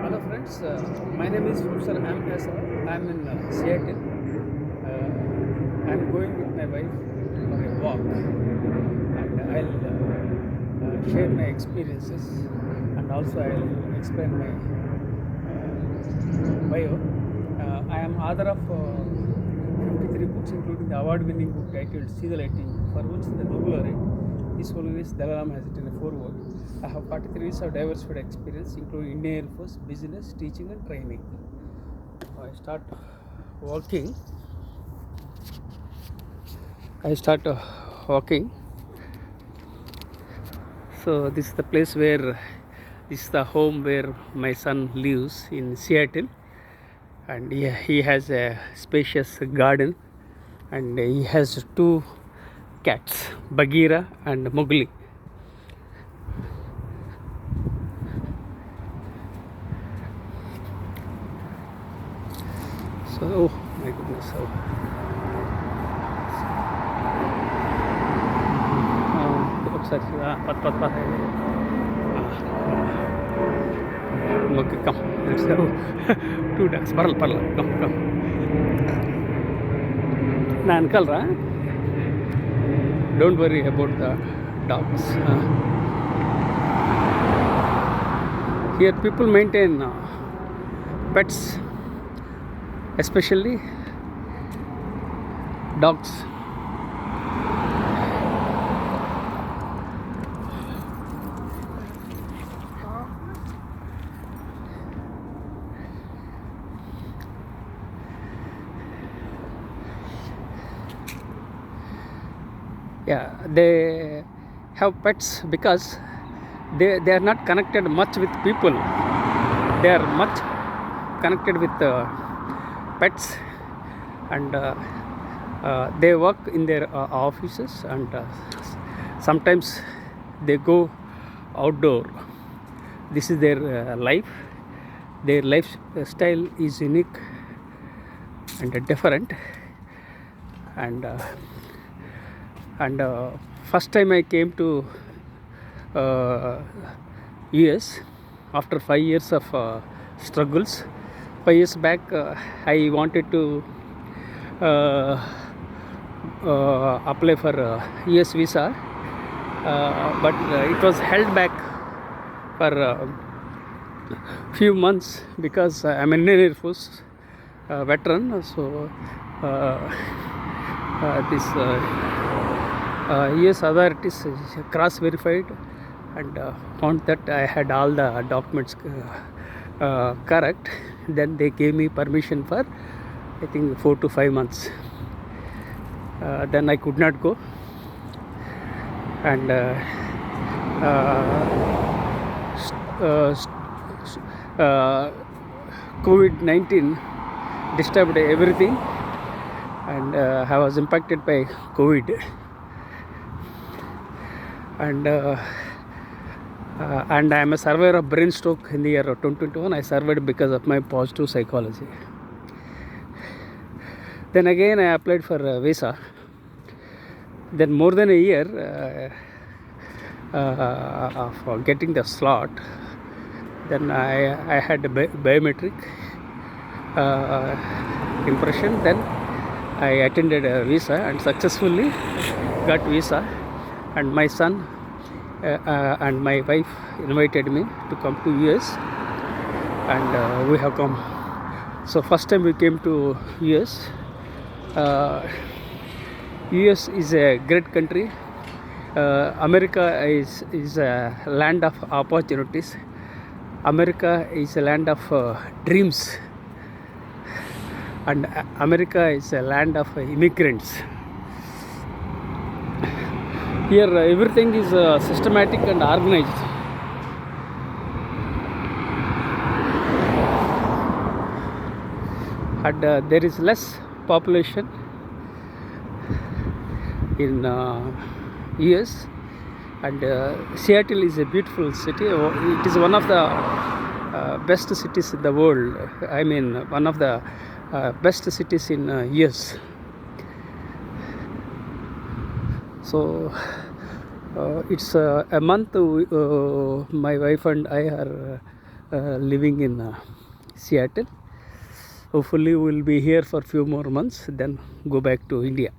Hello friends, my name is Professor M.S. I am in Seattle. I am going with my wife for a walk and I'll share my experiences and also I'll explain my bio. I am author of 53 books including the award-winning book titled See the Lighting, for which the Nobel laureate His Holiness Dalai Lama has written a foreword. I have 43 years of diversified experience including Indian Air Force, business, teaching and training. I start walking. So this is the place where, this is the home where my son lives in Seattle, and he has a spacious garden and he has two cats, Bagheera and Mowgli. So, oh my goodness, okay, come, let's go. Two ducks, parla, come. Nankalra, don't worry about the dogs. Here people maintain pets, especially dogs. Yeah, they have pets because they are not connected much with people. They are much connected with pets, and they work in their offices, and sometimes they go outdoor. This is their life. Their lifestyle is unique and different, and first time I came to US after 5 years of struggles. 5 years back, I wanted to apply for US visa, but it was held back for few months because I'm an Indian Air Force veteran. So this US authorities cross-verified and found that I had all the documents correct. Then they gave me permission for, I think, 4 to 5 months. Then I could not go, and COVID-19 disturbed everything, and I was impacted by COVID, and I am a survivor of brain stroke in the year 2021. I survived because of my positive psychology. Then again I applied for a visa. Then more than a year of getting the slot. Then I had a biometric impression. Then I attended a visa and successfully got visa, and my son and my wife invited me to come to US, and we have come. So first time we came to US. US is a great country. America is a land of opportunities. America is a land of dreams, and America is a land of immigrants. Here everything is systematic and organized. And there is less population in US, and Seattle is a beautiful city. It is one of the best cities in the world. I mean, one of the best cities in US. So it's a month my wife and I are living in Seattle. Hopefully we'll be here for few more months, then go back to India.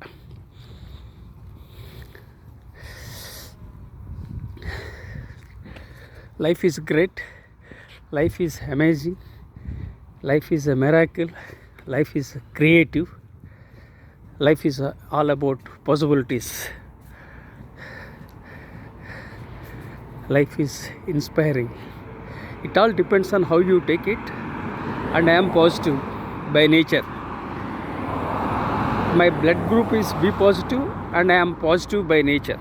Life is great, life is amazing, life is a miracle, life is creative, life is all about possibilities. Life is inspiring. It all depends on how you take it, and I am positive by nature. My blood group is B positive and I am positive by nature.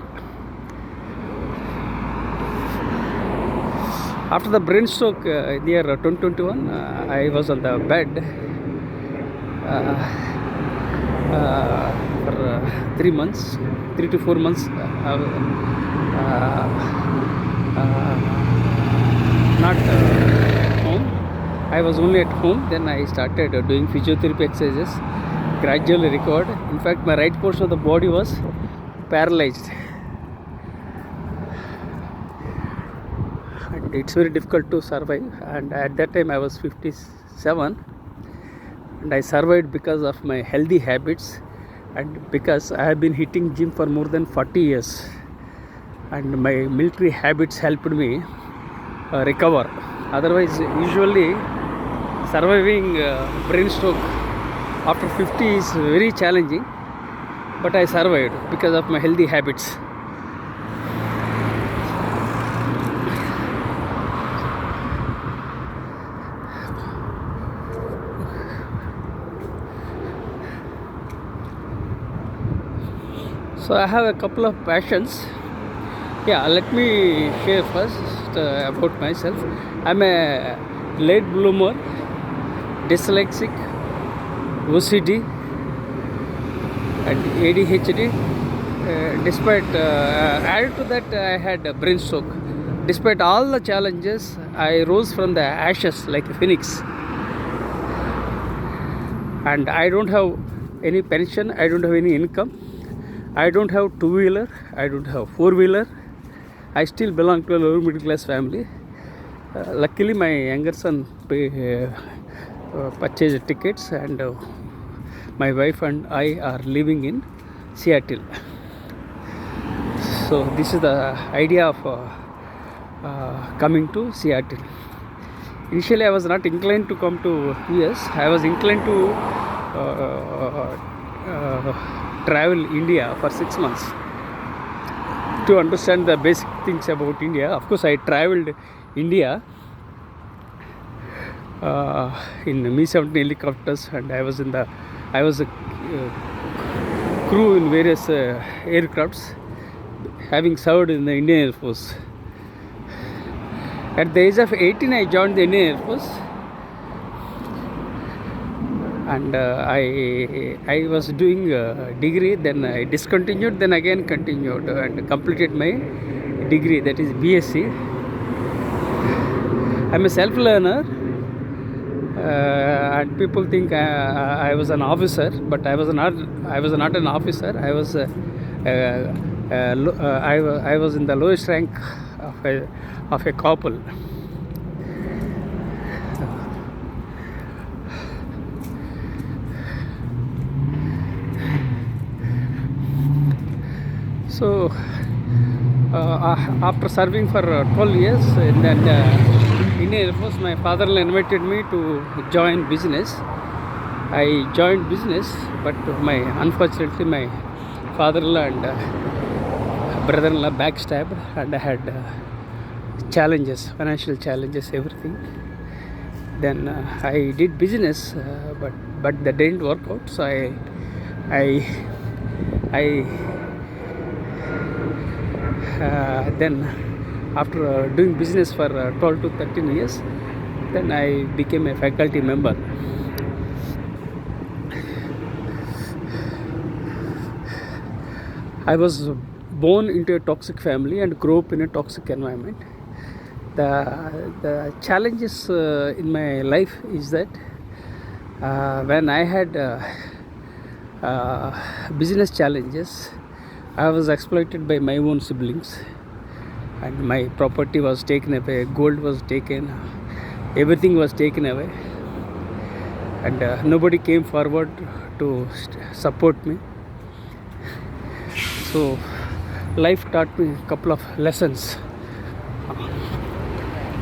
After the brain stroke in the year 2021, I was on the bed for 3 months, 3 to 4 months. Not home. I was only at home. Then I started doing physiotherapy exercises. Gradually recovered. In fact, my right portion of the body was paralyzed. And it's very difficult to survive. And at that time, I was 57. And I survived because of my healthy habits and because I have been hitting gym for more than 40 years. And my military habits helped me recover. Otherwise, usually surviving brain stroke after 50 is very challenging, but I survived because of my healthy habits. So I have a couple of passions. Yeah, let me share first about myself. I'm a late bloomer, dyslexic, OCD and ADHD. Despite added to that, I had a brain stroke. Despite all the challenges, I rose from the ashes like a phoenix. And I don't have any pension, I don't have any income, I don't have two-wheeler, I don't have four-wheeler. I still belong to a lower middle class family. Luckily, my younger son purchased tickets, and my wife and I are living in Seattle. So this is the idea of coming to Seattle. Initially, I was not inclined to come to US. I was inclined to travel India for 6 months to understand the basic things about India. Of course, I traveled India in Mi-17 helicopters, and I was a crew in various aircrafts, having served in the Indian Air Force. At the age of 18, I joined the Indian Air Force, and I was doing a degree, then I discontinued, then again continued and completed my degree, that is BSc. I'm a self-learner, and people think I was an officer, but I was not an officer. I was I was in the lowest rank of a corporal. So after serving for 12 years in the Indian Air Force, my father-in-law invited me to join business. I joined business, but unfortunately my father-in-law and brother-in-law backstabbed, and I had challenges, financial challenges, everything. Then I did business, but that didn't work out. So then after doing business for 12 to 13 years, then I became a faculty member. I was born into a toxic family and grew up in a toxic environment. The challenges in my life is that when I had business challenges, I was exploited by my own siblings, and my property was taken away, gold was taken, everything was taken away, and nobody came forward to support me. So life taught me a couple of lessons.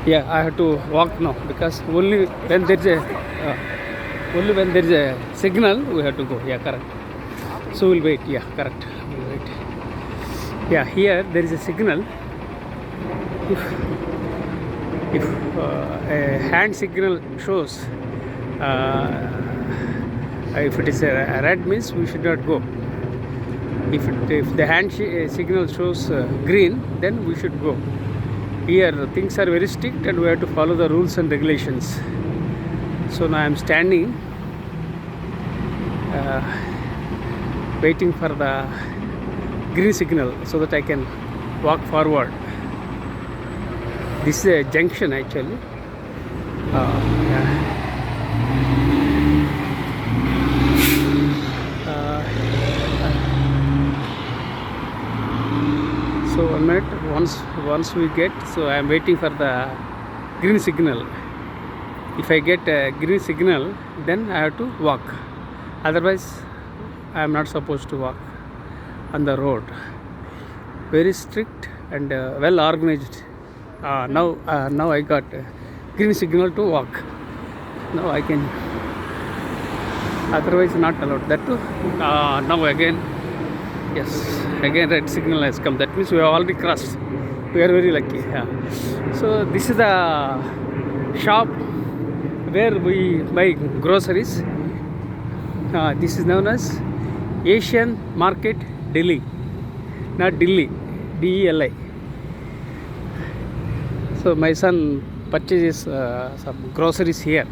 Yeah, I have to walk now because only when there is a signal we have to go. Yeah, correct. So we'll wait. Yeah, correct. We'll wait. Yeah, here there is a signal. If a hand signal shows, if it is a red means we should not go. If the hand signal shows green, then we should go. Here things are very strict and we have to follow the rules and regulations. So now I am standing waiting for the green signal so that I can walk forward. This is a junction actually. Yeah. So 1 minute, once we get, so I am waiting for the green signal. If I get a green signal, then I have to walk. Otherwise, I am not supposed to walk on the road. Very strict and well organized. Now I got a green signal to walk. Now I can. Otherwise, not allowed. That too. Now again. Yes, again red signal has come. That means we have already crossed. We are very lucky. Yeah. So this is the shop where we buy groceries. This is known as Asian Market Delhi, not Delhi, DELI. So my son purchases some groceries here.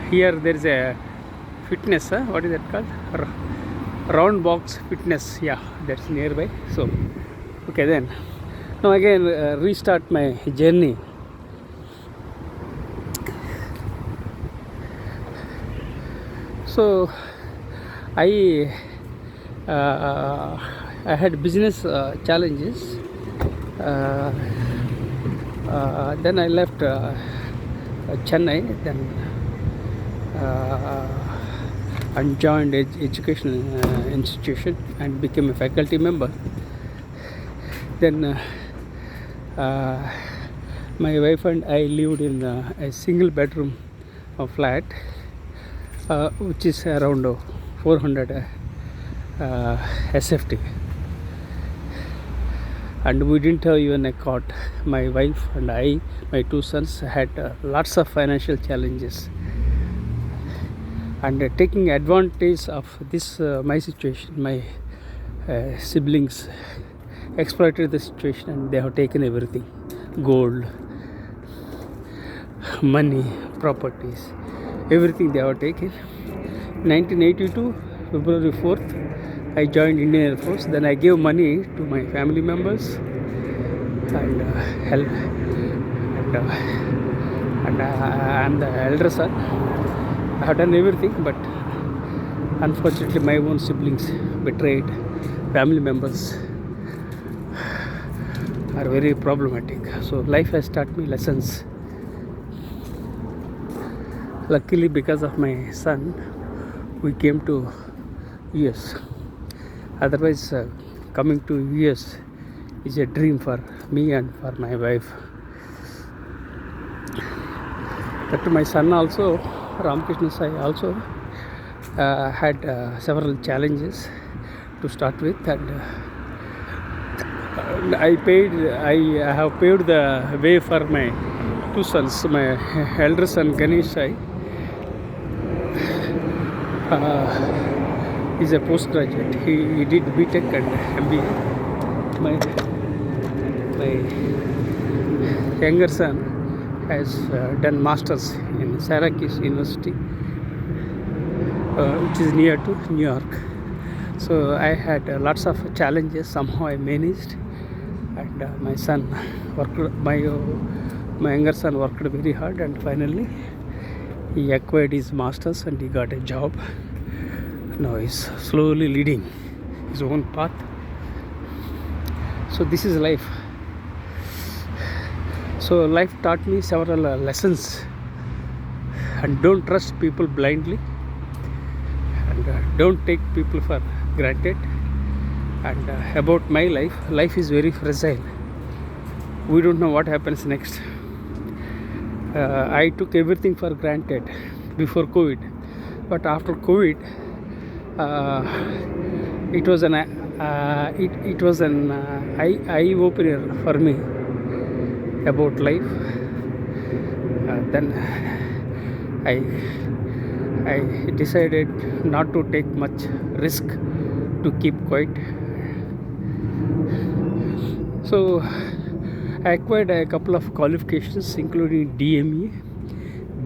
Here there is a fitness, what is that called? Round box fitness. Yeah, that's nearby. So okay, then now again restart my journey. So I had business challenges. Then I left Chennai. Then and joined educational institution and became a faculty member. Then my wife and I lived in a single bedroom flat, which is around 400 SFT, and we didn't have even a cot. My wife and I, my two sons, had lots of financial challenges. And taking advantage of this my situation, my siblings exploited the situation and they have taken everything: gold, money, properties, everything they have taken. 1982 February 4th I joined Indian Air Force. Then I gave money to my family members and help, and I am the elder son. I have done everything, but unfortunately my own siblings betrayed. Family members are very problematic. So life has taught me lessons. Luckily, because of my son, we came to US. Otherwise, coming to US is a dream for me and for my wife. But my son also, Ramakrishna Sai, also had several challenges to start with, and I have paved the way for my two sons. My elder son Ganesh Sai is a postgraduate. He did BTech and MBA. My younger son has done masters in Syracuse University, which is near to New York. So I had lots of challenges. Somehow I managed, and my son worked. My younger son worked very hard, and finally he acquired his masters and he got a job. Now he's slowly leading his own path. So this is life. So life taught me several lessons, and don't trust people blindly, and don't take people for granted. And about my life is very fragile. We don't know what happens next. I took everything for granted before COVID, but after COVID, it was an eye opener for me about life. Then I decided not to take much risk, to keep quiet. So I acquired a couple of qualifications, including DME,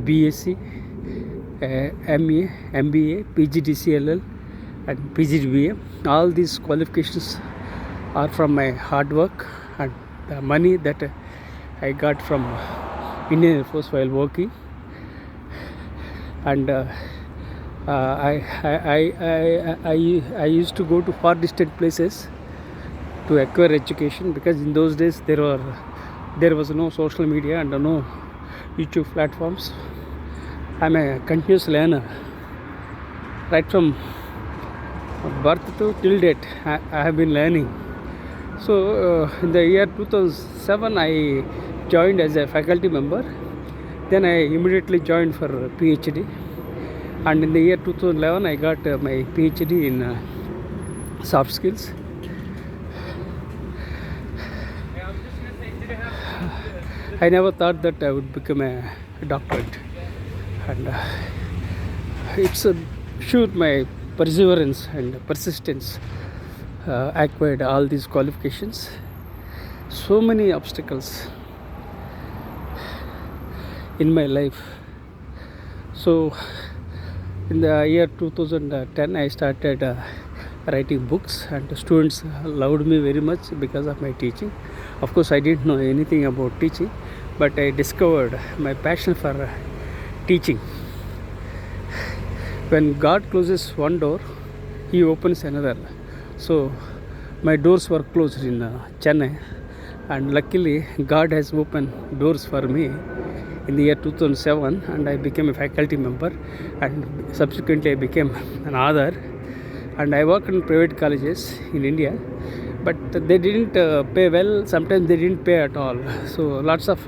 BSc, MA, MBA, PGDCLL, and PGDBM. All these qualifications are from my hard work and the money that I got from Indian Air Force while working. And I used to go to far distant places to acquire education, because in those days there was no social media and no YouTube platforms. I'm a continuous learner right from birth to till date. I have been learning. So in the year 2007 I joined as a faculty member. Then I immediately joined for PhD, and in the year 2011 I got my PhD in soft skills. I never thought that I would become a doctorate, and it's sure my perseverance and persistence acquired all these qualifications. So many obstacles in my life. So in the year 2010 I started writing books, and students loved me very much because of my teaching. Of course I didn't know anything about teaching, but I discovered my passion for teaching. When God closes one door, He opens another. So my doors were closed in Chennai, and luckily God has opened doors for me in the year 2007, and I became a faculty member, and subsequently I became an author. And I worked in private colleges in India, but they didn't pay well. Sometimes they didn't pay at all. So lots of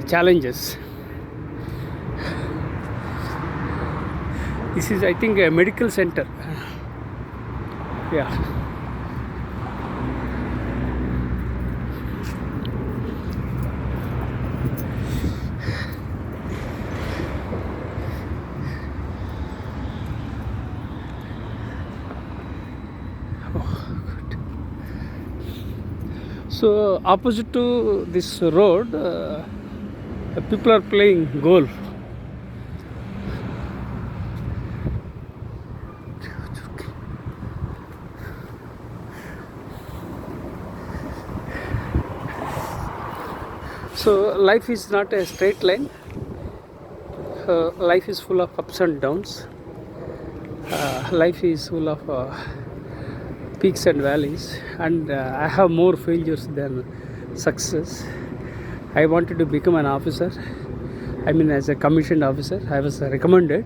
challenges. This is, I think, a medical center. Yeah. So opposite to this road, people are playing golf. So life is not a straight line. Life is full of ups and downs. Life is full of peaks and valleys, and I have more failures than success. I wanted to become an officer. As a commissioned officer, I was recommended.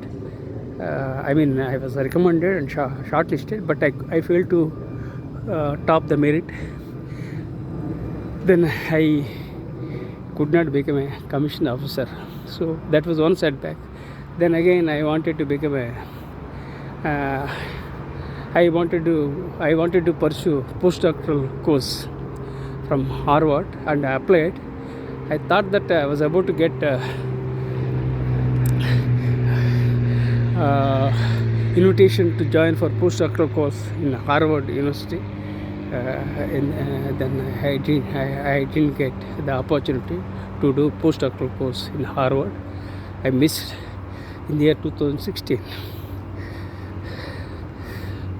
I was recommended and shortlisted, but I failed to top the merit. Then I could not become a commissioned officer. So that was one setback. Then again I wanted to become I wanted to pursue postdoctoral course from Harvard, and I applied. I thought that I was about to get invitation to join for postdoctoral course in Harvard University. Then I didn't get the opportunity to do postdoctoral course in Harvard. I missed in the year 2016.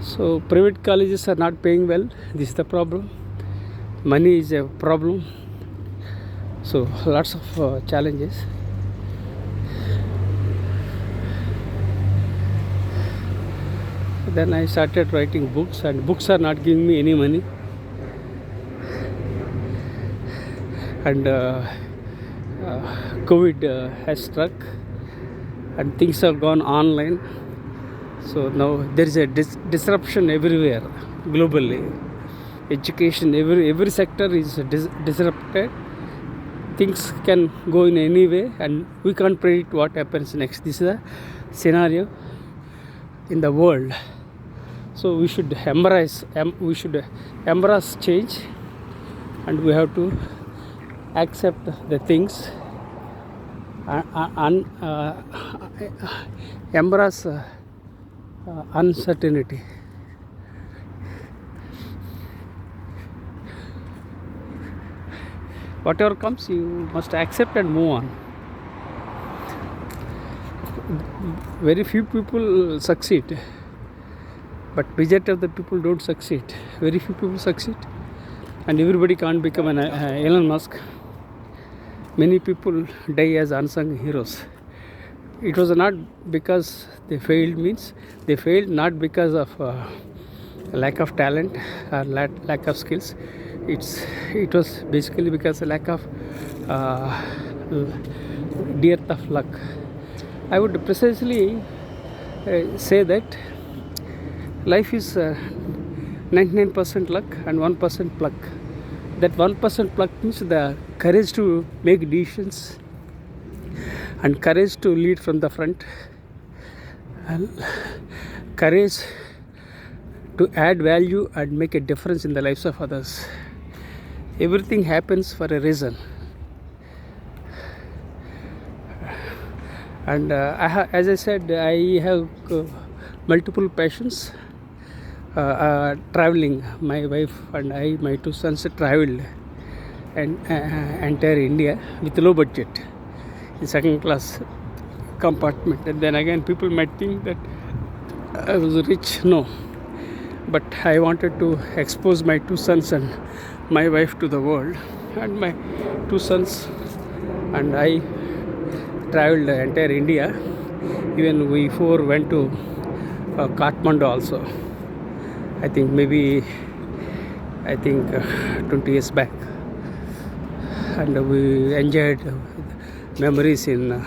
So private colleges are not paying well. This is the problem. Money is a problem. So lots of challenges. Then I started writing books, and books are not giving me any money. And COVID has struck and things have gone online. So now there is a disruption everywhere globally. Education, every sector is disrupted. Things can go in any way and we can't predict what happens next. This is a scenario in the world. So we should embrace change, and we have to accept the things and embrace uncertainty. Whatever comes, you must accept and move on. Very few people succeed, but majority of the people don't succeed. Very few people succeed, and everybody can't become an Elon Musk. Many people die as unsung heroes. It was not because they failed, means they failed not because of lack of talent or lack of skills. It was basically because of lack of dearth of luck. I would precisely say that life is 99% luck and 1% pluck. That 1% pluck means the courage to make decisions and courage to lead from the front and courage to add value and make a difference in the lives of others. Everything happens for a reason. And as I said, I have multiple passions. Traveling, my wife and I, my two sons, traveled and entire India with low budget in second class compartment. And then again, people might think that I was rich. No, but I wanted to expose my two sons and my wife to the world, and my two sons and I traveled entire India. Even we four went to Kathmandu also. I think 20 years back, and we enjoyed memories in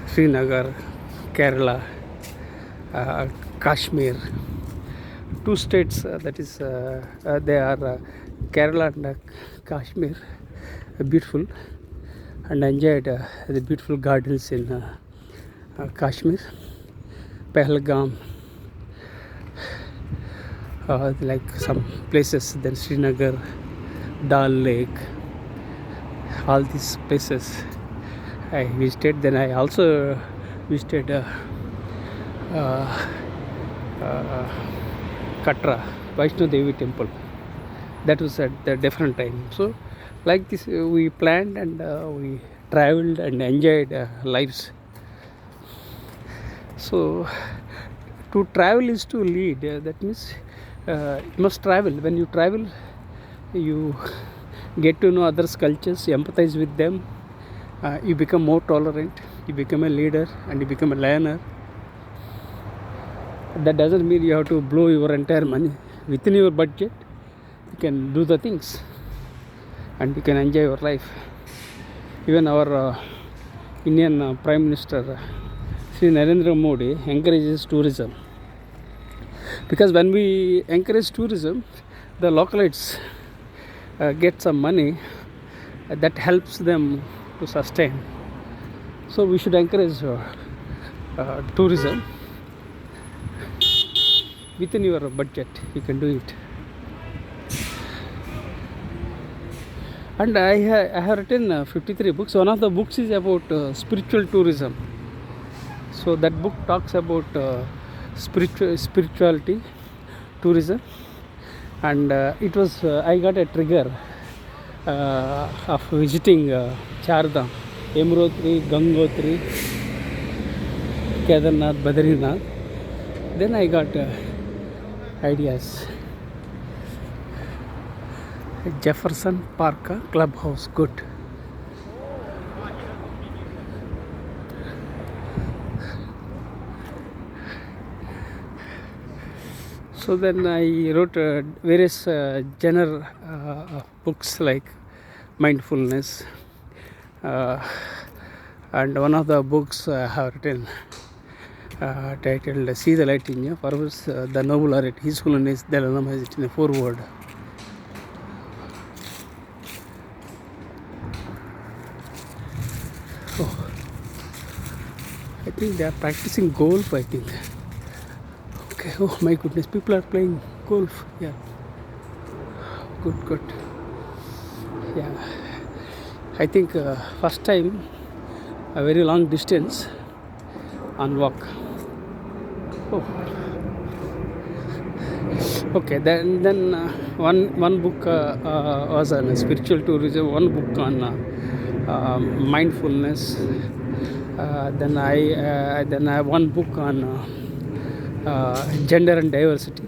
Srinagar, Kerala, Kashmir. Two states that is they are Kerala and Kashmir, beautiful, and enjoyed the beautiful gardens in Kashmir, Pahalgam, like some places, then Srinagar, Dal Lake, all these places I visited. Then I also visited Katra, Vaishno Devi temple. That was at a different time. So like this, we planned and we traveled and enjoyed lives. So to travel is to lead. That means you must travel. When you travel, you get to know others' cultures, you empathize with them, you become more tolerant, you become a leader, and you become a learner. That doesn't mean you have to blow your entire money. Within your budget, you can do the things and you can enjoy your life. Even our Indian Prime Minister Sri Narendra Modi encourages tourism, because when we encourage tourism, the localites get some money that helps them to sustain. So we should encourage tourism. Within your budget, you can do it. And I have written 53 books. One of the books is about spiritual tourism. So that book talks about spirituality tourism, and it was I got a trigger of visiting Chardham, Yamnotri, Gangotri, Kedarnath, Badrinath. Then I got ideas. Jefferson Park Clubhouse, good. So then I wrote various genre books like mindfulness, And one of the books I have written titled "See the Light in You," for which the Nobel laureate His Holiness Dalai Lama has written a foreword. Oh, I think they are practicing golf. I think. Okay. Oh my goodness, people are playing golf. Yeah. Good. Yeah. I think first time a very long distance on walk. Oh. Okay. Then one book was on spiritual tourism. One book on mindfulness. Then I have one book on gender and diversity.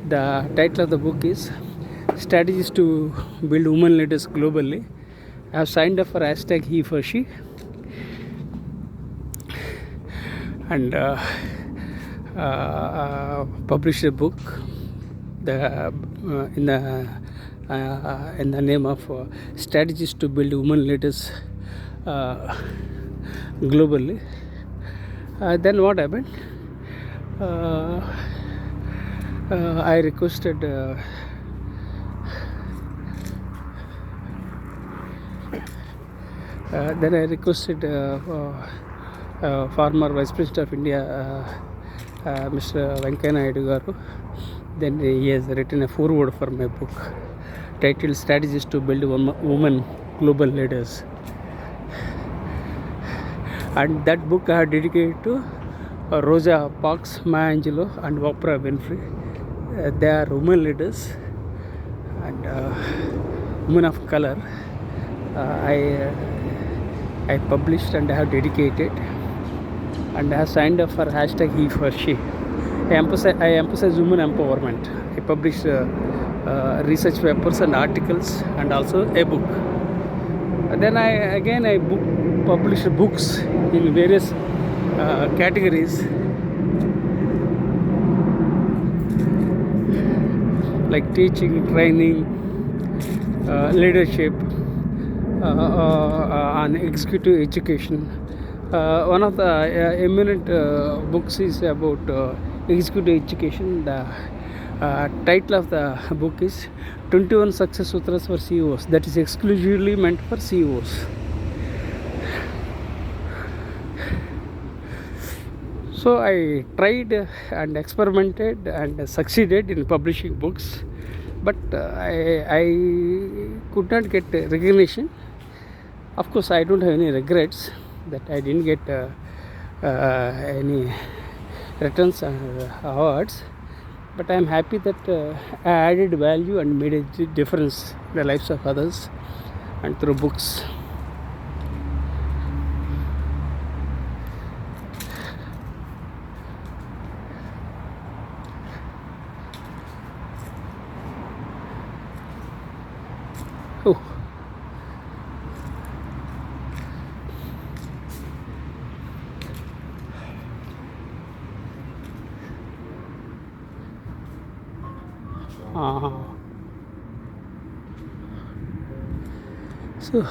The title of the book is Strategies to Build Women Leaders Globally. I have signed up for hashtag he for she, and published a book in the name of Strategies to Build Women Leaders Globally. Then what happened? I requested former Vice President of India, Mr. Venkaiah Naidu garu. Then he has written a foreword for my book titled Strategies to Build Women Global Leaders. And that book I have dedicated to Rosa Parks, Maya Angelou and Oprah Winfrey. They are women leaders and women of color. I published and I have dedicated and I have signed up for hashtag he for she. I emphasize women empowerment. I publish research papers and articles and also a book. Then I publish books in various categories like teaching, training, leadership, on executive education. One of the eminent books is about executive education. The title of the book is 21 Success Sutras for CEOs. That is exclusively meant for CEOs. So I tried and experimented and succeeded in publishing books, but I could not get recognition. Of course, I don't have any regrets that I didn't get any returns and awards, but I am happy that I added value and made a difference in the lives of others and through books. Oh. So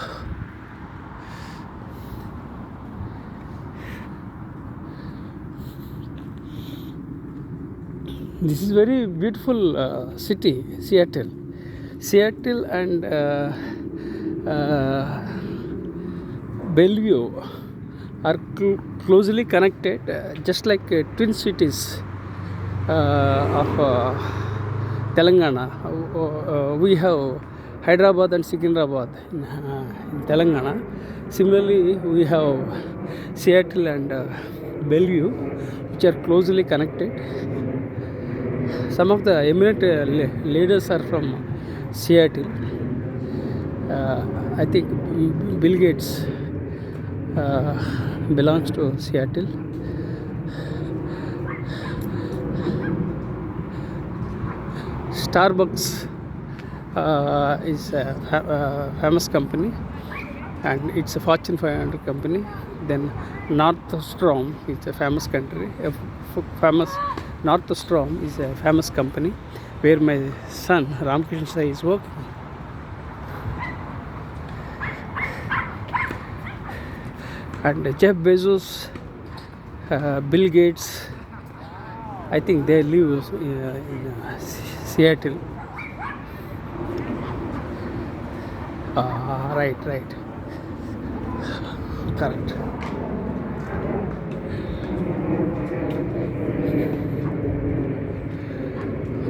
this is very beautiful city, Seattle and Bellevue are closely connected, just like twin cities of Telangana. We have Hyderabad and Secunderabad in Telangana. Similarly, we have Seattle and Bellevue, which are closely connected. Some of the eminent leaders are from Seattle. I think Bill Gates belongs to Seattle. Starbucks is a famous company, and it's a Fortune 500 company. Then Nordstrom is a famous Nordstrom is a famous company where my son Ramkrishna is working. And Jeff Bezos, Bill Gates, I think they live in Seattle. Right, correct.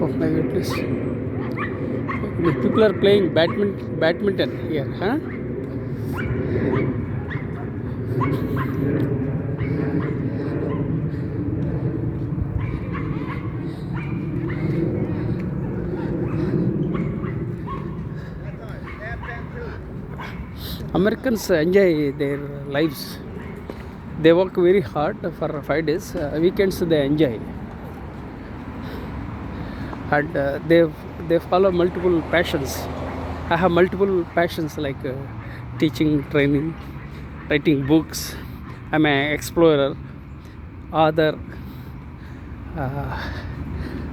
Oh my goodness. The people are playing badminton here, huh? Americans enjoy their lives. They work very hard for 5 days. Weekends they enjoy, and they follow multiple passions. I have multiple passions like teaching, training, writing books. I'm an explorer, author,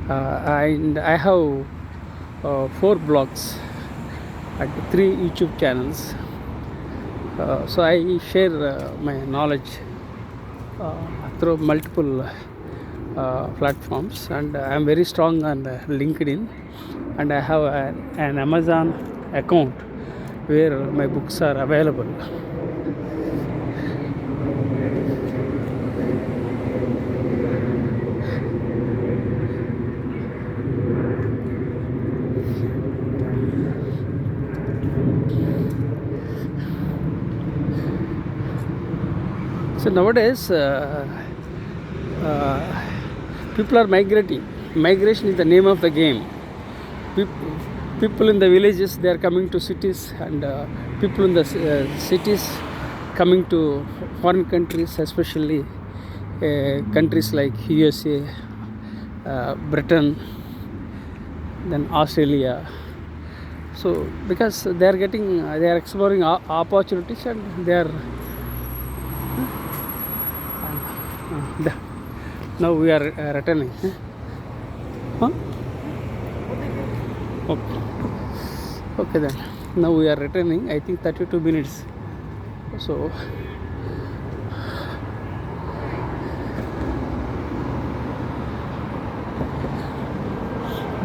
and I have 4 blogs and 3 YouTube channels. So I share my knowledge through multiple platforms, and I am very strong on LinkedIn, and I have an Amazon account where my books are available. So nowadays people are migrating. Migration is the name of the game. People in the villages, they are coming to cities, and people in the cities coming to foreign countries, especially countries like USA, Britain, then Australia. So because they are exploring opportunities, and they are now we are returning. Huh? Okay then. Now we are returning. I think 32 minutes. So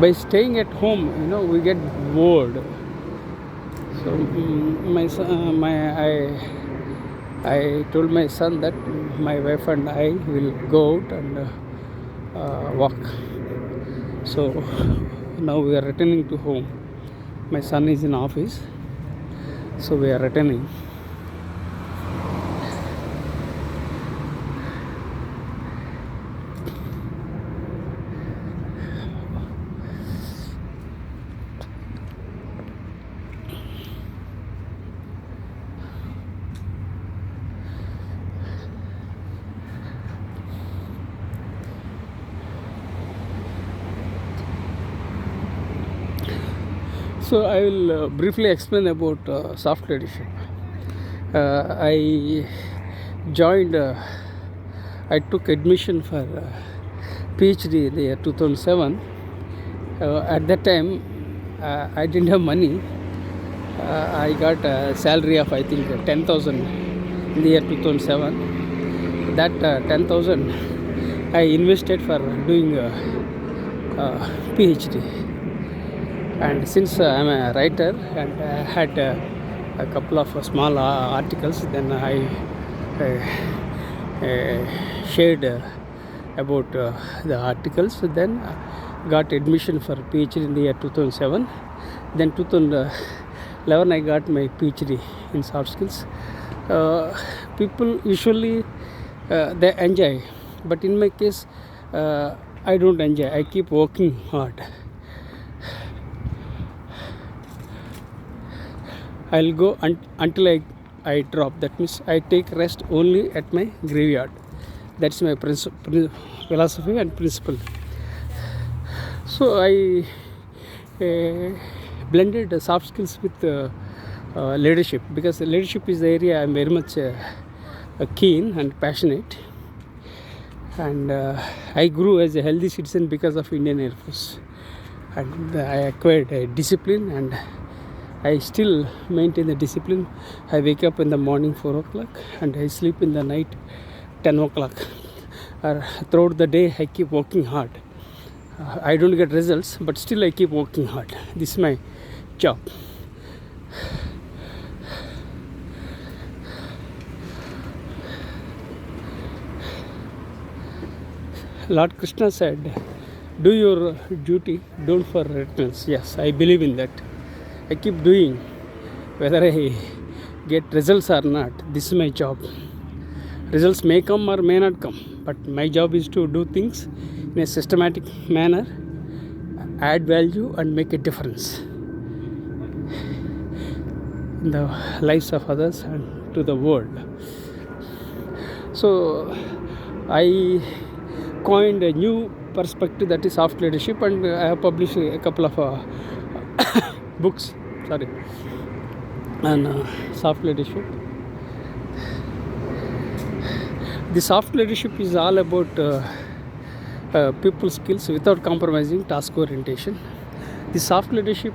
by staying at home, we get bored. So I told my son that my wife and I will go out and walk. So now we are returning to home. My son is in office, so we are returning. So I will briefly explain about soft leadership. I took admission for PhD in the year 2007. At that time, I didn't have money. I got a salary of I think 10,000 in the year 2007. That 10,000 I invested for doing PhD. And since I'm a writer and I had a couple of small articles, then I shared about the articles. Then got admission for PhD in the year 2007. Then 2011 I got my PhD in soft skills. People usually they enjoy, but in my case I don't enjoy. I keep working hard. I'll go until I drop. That means I take rest only at my graveyard. That's my philosophy and principle. So I blended soft skills with leadership, because leadership is the area I'm very much keen and passionate. And I grew as a healthy citizen because of Indian Air Force. And I acquired discipline and I still maintain the discipline. I wake up in the morning 4 o'clock and I sleep in the night 10 o'clock. Throughout the day, I keep working hard. I don't get results, but still I keep working hard. This is my job. Lord Krishna said, do your duty, don't for returns. Yes, I believe in that. I keep doing, whether I get results or not. This is my job. Results may come or may not come, but my job is to do things in a systematic manner, add value and make a difference in the lives of others and to the world. So I coined a new perspective, that is soft leadership, and I have published a couple of books on soft leadership. The soft leadership is all about people skills without compromising task orientation. The soft leadership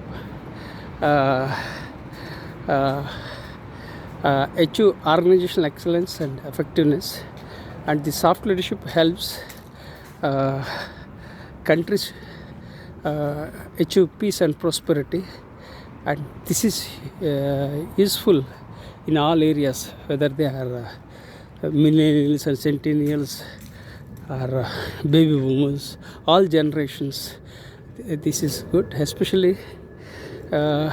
achieve organizational excellence and effectiveness, and the soft leadership helps countries achieve peace and prosperity, and this is useful in all areas, whether they are millennials and centennials or baby boomers, all generations. This is good, especially young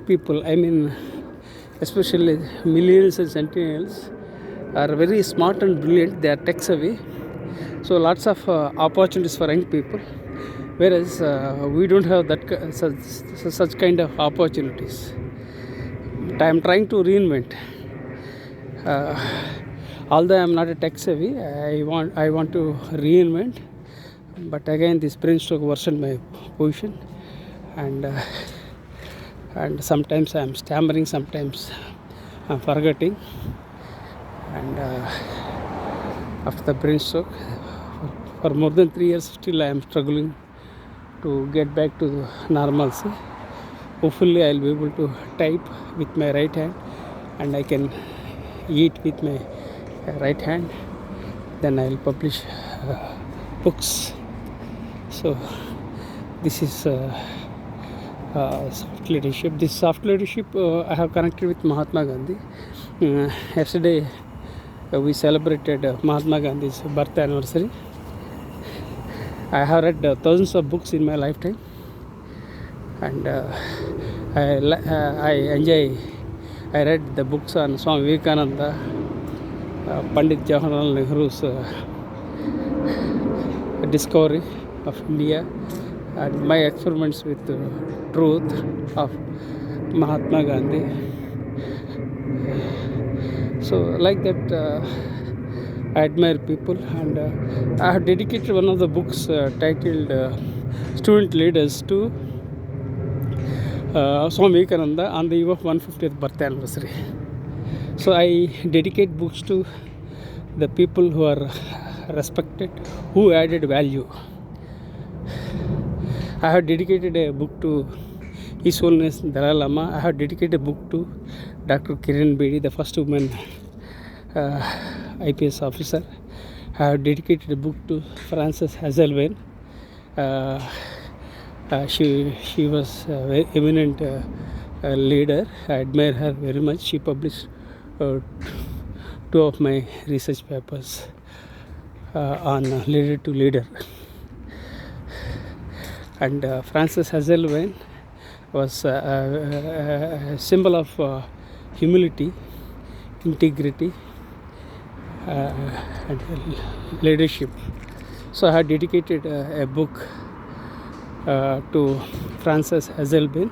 people. I mean, especially millennials and centennials are very smart and brilliant. They are tech savvy, so lots of opportunities for young people, whereas we don't have that such kind of opportunities. But I am trying to reinvent. Although I am not a tech savvy, I want to reinvent, but again this brainstroke worsened my position, and sometimes I am stammering, sometimes I am forgetting, and after the brainstroke for more than 3 years still I am struggling to get back to normalcy. Hopefully I will be able to type with my right hand and I can eat with my right hand. Then I will publish books. So this is soft leadership. This soft leadership I have connected with Mahatma Gandhi. Yesterday we celebrated Mahatma Gandhi's birth anniversary. I have read thousands of books in my lifetime, and I read the books on Swami Vivekananda, Pandit Jawaharlal Nehru's discovery of India, and my experiments with truth of Mahatma Gandhi. So like that, I admire people, and I have dedicated one of the books titled Student Leaders to Swami Vivekananda on the eve of 150th birthday anniversary. So I dedicate books to the people who are respected, who added value. I have dedicated a book to His Holiness Dalai Lama. I have dedicated a book to Dr. Kiran Bedi, the first woman IPS officer. I have dedicated a book to Frances Hazelwyn. She was a very eminent leader. I admire her very much. She published 2 of my research papers on leader to leader. And Frances Hazelwyn was a symbol of humility, integrity, and leadership. So I had dedicated a book to Frances Hazelwyn.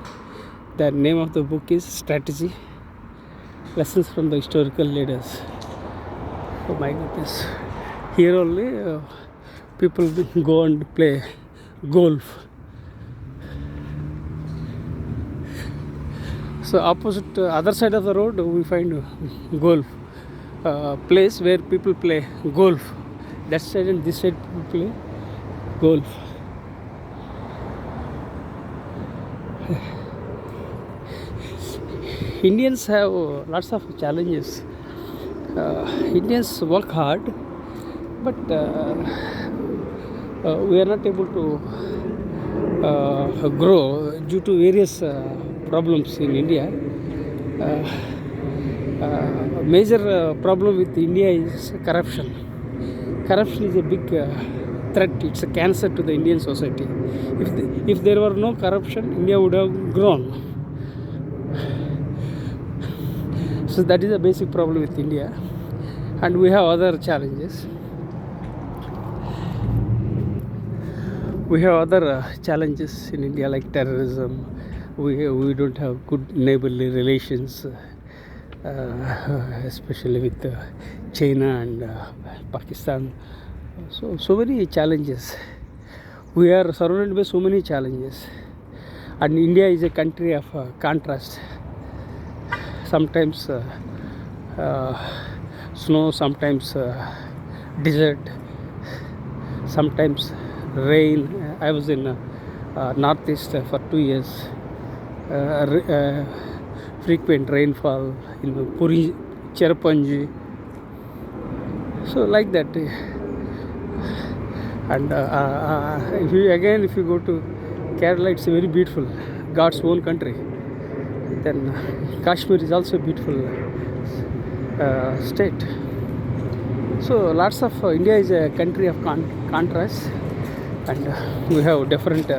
The name of the book is Strategy: Lessons from the Historical Leaders. Oh my goodness! Here only people go and play golf. So opposite other side of the road we find golf place where people play golf. That side and this side people play golf. Indians have lots of challenges. Indians work hard, but we are not able to grow due to various problems in India. Major problem with India is corruption. Corruption is a big threat. It's a cancer to the Indian society. If there were no corruption, India would have grown. So that is a basic problem with India, and we have other challenges. We have other challenges in India like terrorism. We don't have good neighborly relations, especially with China and Pakistan. So many challenges. We are surrounded by so many challenges, and India is a country of contrast. Sometimes snow, sometimes desert, sometimes rain. I was in northeast for 2 years. Frequent rainfall in Puri, Cherpanji. So like that. And if you go to Kerala, it's very beautiful, God's own country. Then Kashmir is also a beautiful state. So lots of India is a country of contrast, and we have different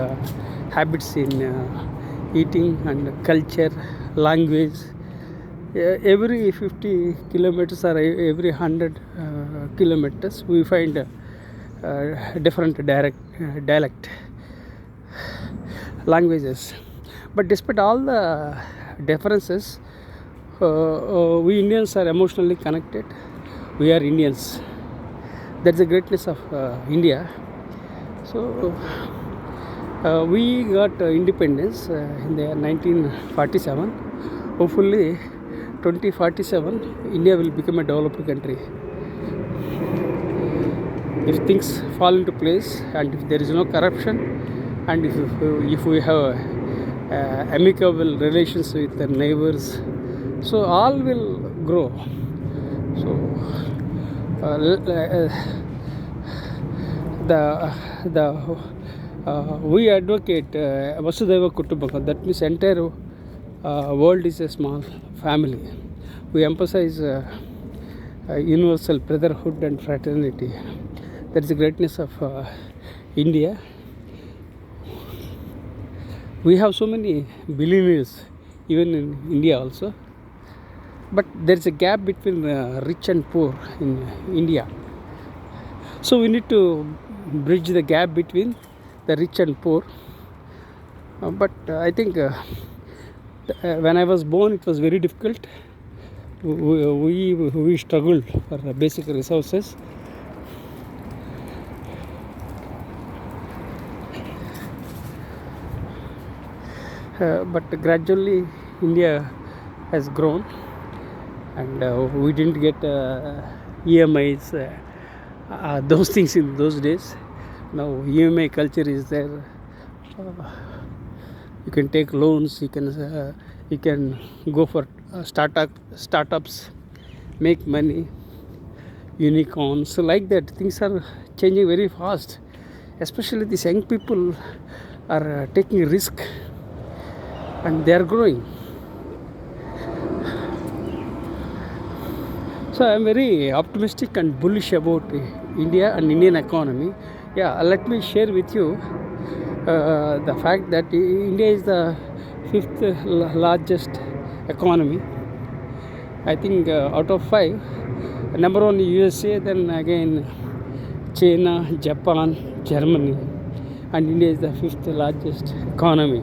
habits in eating and culture, language. Every 50 kilometers or every 100 kilometers we find different dialect languages. But despite all the differences, we Indians are emotionally connected. We are Indians. That's the greatness of India. So we got independence in the 1947. Hopefully 2047 India will become a developed country. If things fall into place, and if there is no corruption, and if we have amicable relations with the neighbors, so all will grow. So we advocate Vasudhaiva Kutumbakam. That means entire world is a small family. We emphasize universal brotherhood and fraternity. That is the greatness of India. We have so many billionaires even in India also, but there is a gap between rich and poor in India. So we need to bridge the gap between the rich and poor. But I think when I was born, it was very difficult. We struggled for basic resources. But gradually India has grown, and we didn't get EMIs, those things in those days. Now EMI culture is there. You can take loans, you can go for startups, make money, unicorns. So like that, things are changing very fast. Especially these young people are taking risk, and they are growing. So I am very optimistic and bullish about India and Indian economy. Yeah, let me share with you the fact that India is the 5th largest economy. I think out of 5, number 1 USA, then again China, Japan, Germany, and India is the 5th largest economy.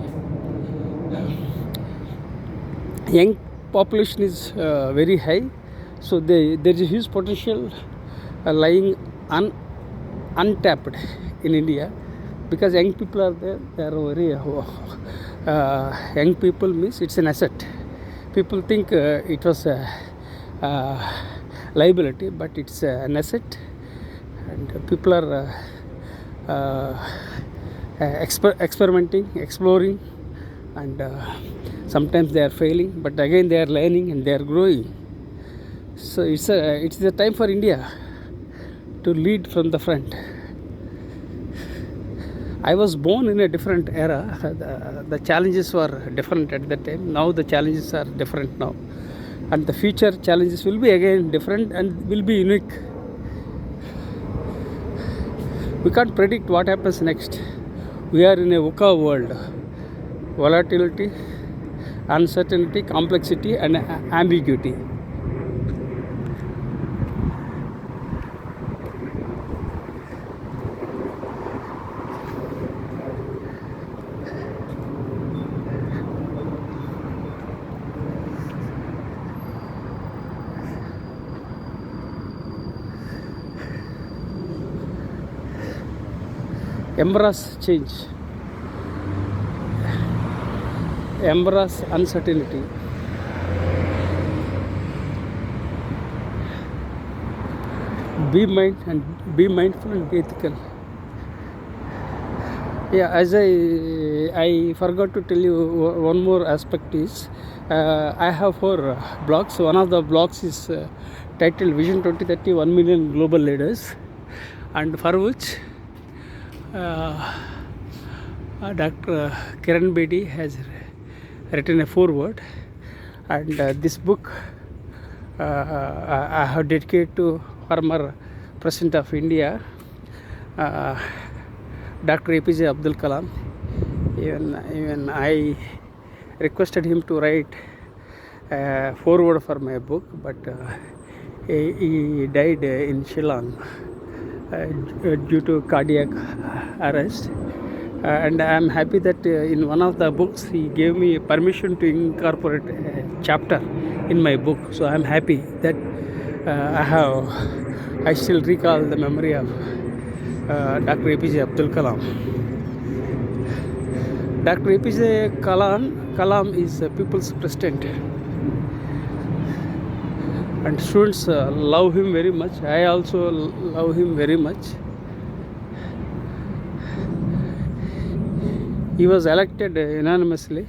Young population is very high, so there is a huge potential lying untapped in India, because young people are there. They are very young people means it's an asset. People think it was a liability, but it's an asset, and people are experimenting, exploring, and sometimes they are failing, but again they are learning and they are growing. So it's the time for India to lead from the front. I was born in a different era. The challenges were different at that time. Now the challenges are different now, and the future challenges will be again different and will be unique. We can't predict what happens next. We are in a VUCA world. Volatility, uncertainty, complexity, and ambiguity. Embrace change. Embrace uncertainty. Be mindful and be ethical. Yeah, as I forgot to tell you one more aspect is I have 4 blogs. One of the blogs is titled Vision 2030 1 million global leaders, and for which Dr. Kiran Bedi has written a foreword, and this book I have dedicated to former President of India, Dr. APJ Abdul Kalam. Even I requested him to write a foreword for my book, but he died in Shillong due to cardiac arrest. And I am happy that in one of the books he gave me permission to incorporate a chapter in my book. So I am happy that I still recall the memory of Dr. APJ Abdul Kalam. Dr. APJ Kalam is the people's president, and students love him very much. I also love him very much. He was elected unanimously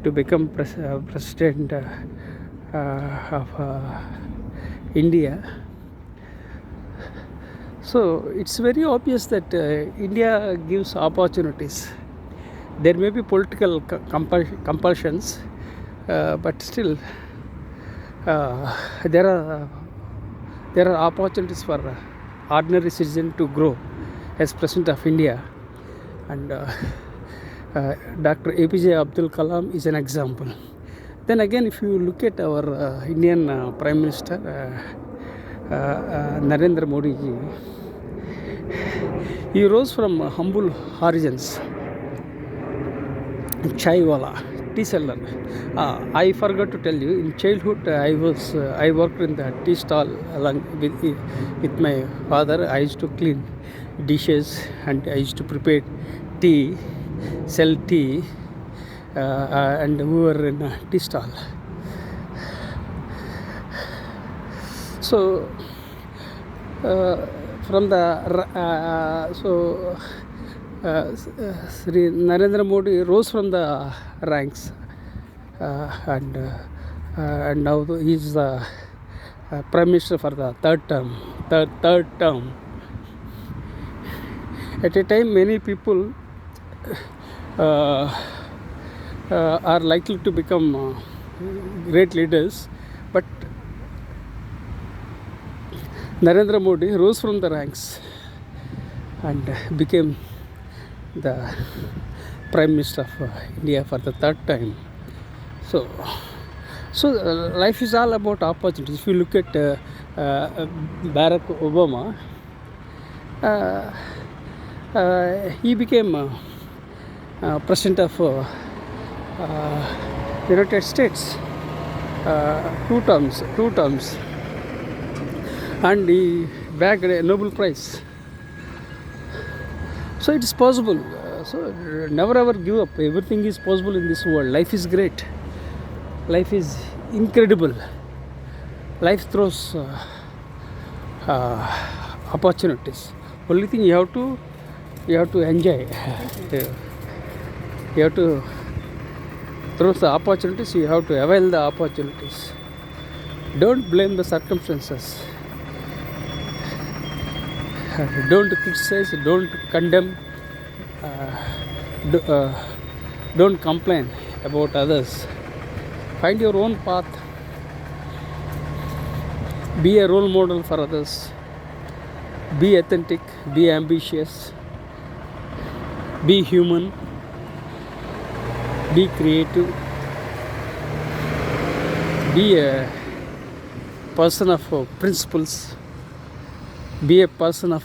to become president of India. So it's very obvious that India gives opportunities. There may be political compulsions, but still there are opportunities for ordinary citizen to grow as President of India, and Dr. APJ Abdul Kalam is an example. Then again, if you look at our Indian Prime Minister Narendra Modi ji, he rose from humble origins. Chai wala, tea seller. I forgot to tell you, in childhood I worked in the tea stall along with my father. I used to clean dishes and I used to prepare tea, sell tea, and we were in a tea stall. So from the Sri Narendra Modi rose from the ranks, and now he is the Prime Minister for the third term. At a time, many people are likely to become great leaders, but Narendra Modi rose from the ranks and became the Prime Minister of India for the third time. So life is all about opportunities. If you look at Barack Obama, he became President of United States two terms, and he bagged a Nobel Prize. So it is possible. So never ever give up. Everything is possible in this world. Life is great. Life is incredible. Life throws opportunities. Only thing you have to enjoy. You have to throws the opportunities, you have to avail the opportunities. Don't blame the circumstances. Don't criticize, don't condemn, don't complain about others. Find your own path. Be a role model for others. Be authentic, be ambitious, be human, be creative, be a person of principles, be a person of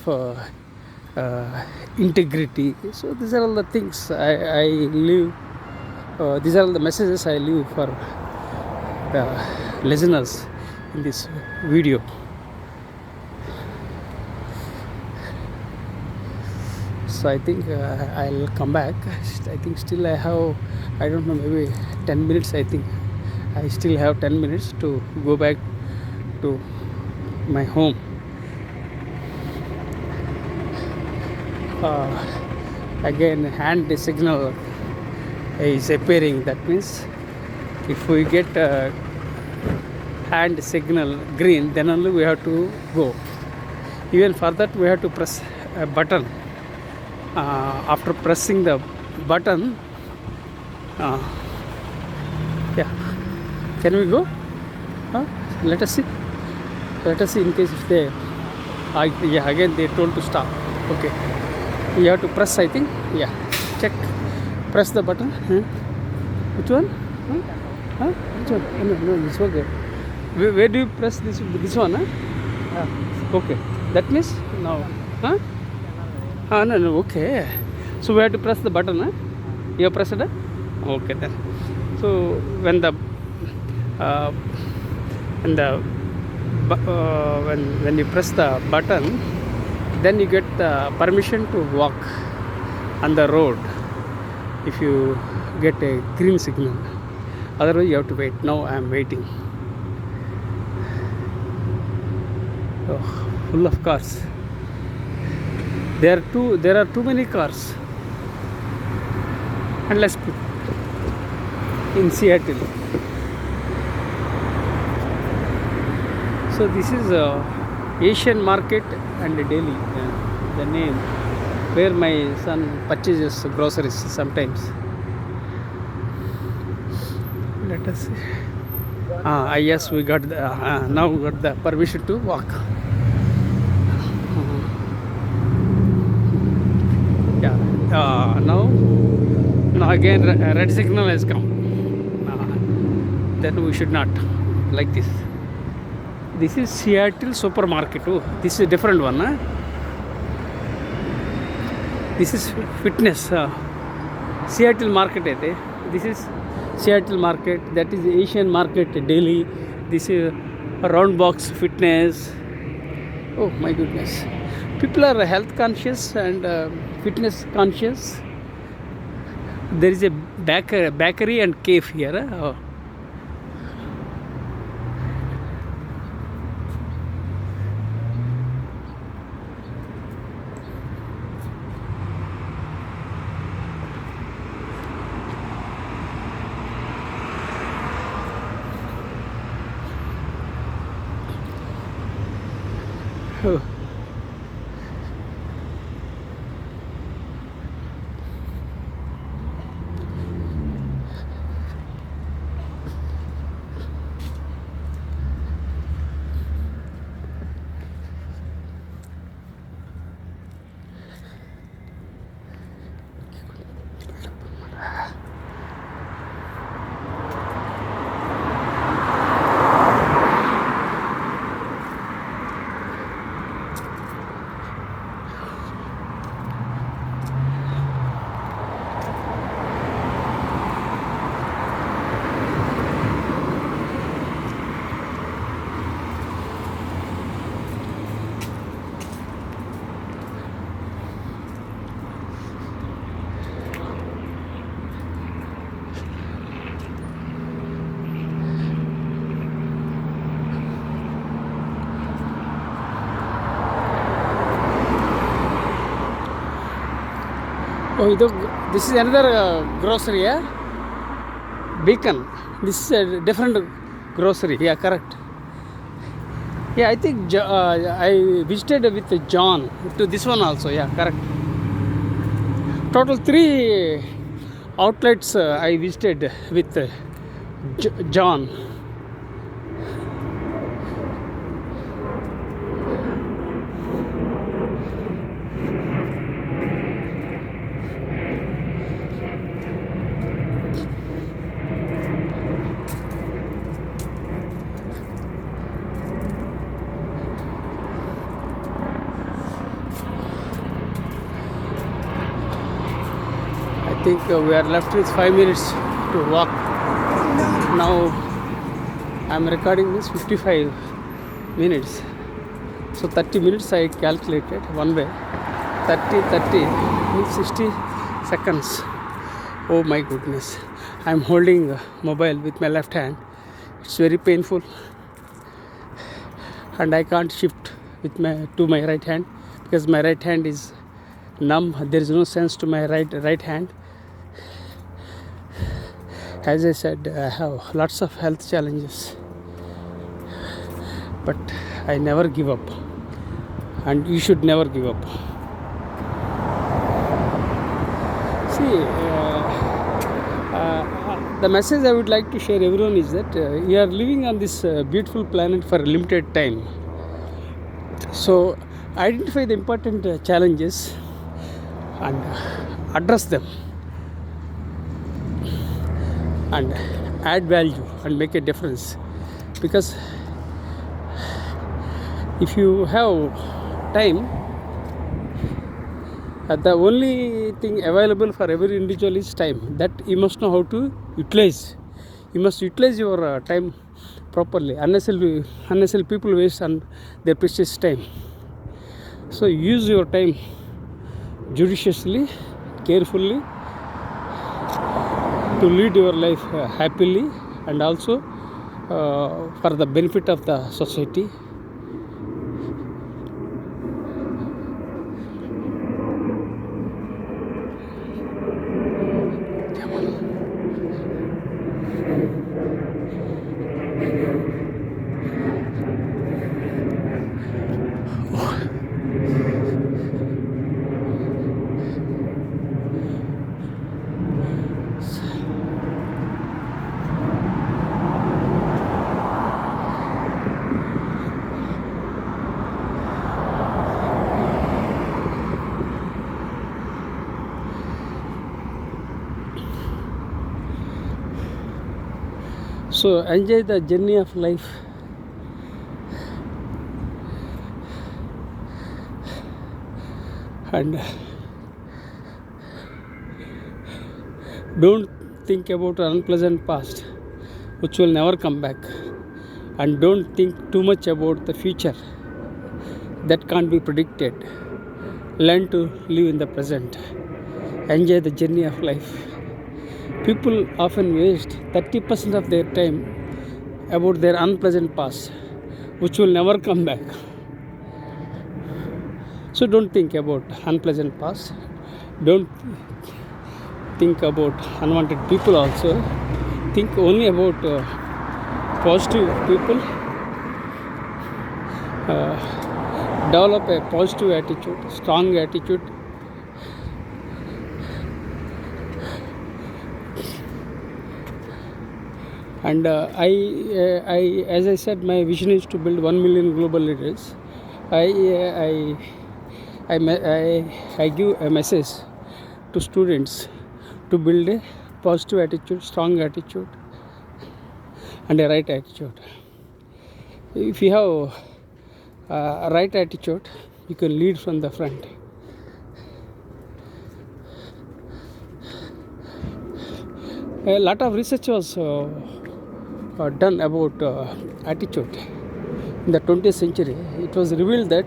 integrity. So these are all the things I live, these are all the messages I leave for the listeners in this video. So I think I'll come back. I think still I have, I don't know, maybe 10 minutes. I think I still have 10 minutes to go back to my home. Again, hand signal is appearing. That means if we get hand signal green, then only we have to go. Even for that we have to press a button. After pressing the button, yeah, can we go? Let us see in case if they yeah, again they told to stop. Okay, you have to press, I think. Yeah, check, press the button. Which one? Which one? No, this one. Where do you press this one? Okay, that means now. No, okay. So we have to press the button. You have pressed it? Okay then. So when when you press the button, then you get the permission to walk on the road if you get a green signal. Otherwise you have to wait. Now I am waiting. Oh, full of cars. There are too many cars and less people in Seattle. So this is Asian Market and Delhi, the name, where my son purchases groceries sometimes. Let us see. Yes, we got the, now we got the permission to walk. Now again red signal has come. Then we should not like this. This is Seattle supermarket. Oh, this is a different one. This is fitness. Seattle market. This is Seattle market. That is Asian market Delhi. This is round box fitness. Oh my goodness. People are health conscious and fitness conscious. There is a bakery and cafe here. Oh. Oh, this is another grocery, yeah? Beacon. This is a different grocery. Yeah, correct. Yeah, I think I visited with John to this one also. Yeah, correct. Total 3 outlets I visited with John. I think we are left with 5 minutes to walk. Now I'm recording this 55 minutes. So 30 minutes I calculated one way. 30 means 60 seconds. Oh my goodness. I'm holding a mobile with my left hand. It's very painful. And I can't shift with to my right hand because my right hand is numb. There is no sense to my right hand. As I said, I have lots of health challenges, but I never give up, and you should never give up. See, the message I would like to share everyone is that you are living on this beautiful planet for a limited time. So identify the important challenges and address them and add value and make a difference, because if you have time, the only thing available for every individual is time. That you must know how to utilize. You must utilize your time properly. Unnecessary people waste on their precious time. So use your time judiciously, carefully, to lead your life happily and also for the benefit of the society. So enjoy the journey of life. And don't think about an unpleasant past which will never come back, and don't think too much about the future that can't be predicted. Learn to live in the present. Enjoy the journey of life. People often waste 30% of their time about their unpleasant past which will never come back. So don't think about unpleasant past. Don't think about unwanted people also. Think only about positive people. Develop a positive attitude, strong attitude. And as I said, my vision is to build 1 million global leaders. I give a message to students to build a positive attitude, strong attitude, and a right attitude. If you have a right attitude, you can lead from the front. A lot of research was done about attitude in the 20th century. It was revealed that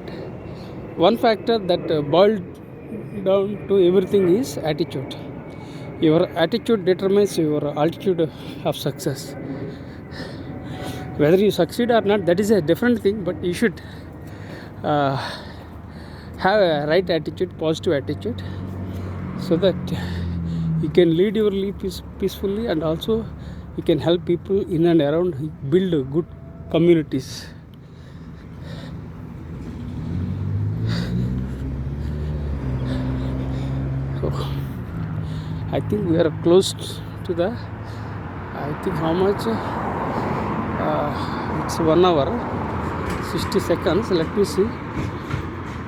one factor that boiled down to everything is attitude. Your attitude determines your altitude of success. Whether you succeed or not, that is a different thing, but you should have a right attitude, positive attitude, so that you can lead your life peacefully and also we can help people in and around, build good communities. So I think we are close to the, I think how much, it's 1 hour 60 seconds. Let me see.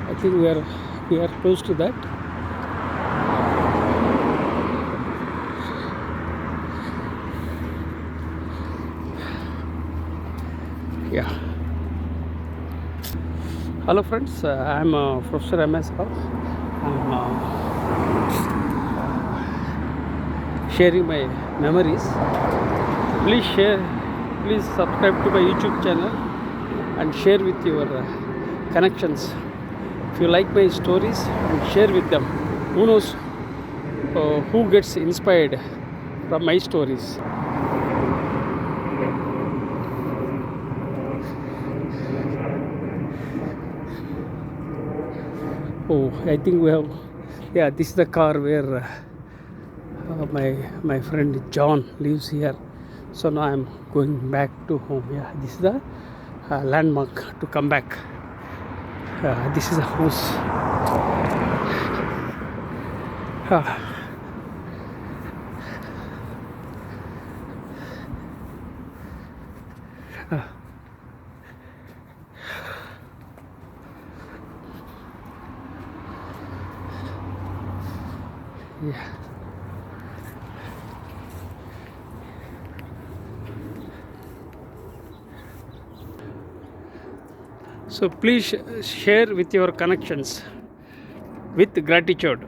I think we are close to that. Yeah. Hello friends, I am Professor MSRao. I'm sharing my memories. Please subscribe to my YouTube channel and share with your connections. If you like my stories, and share with them. Who knows who gets inspired from my stories. Oh, I think we have, yeah, this is the car where my friend John lives here. So now I'm going back to home. Yeah, this is the landmark to come back. This is a house. Yeah. So please share with your connections with gratitude.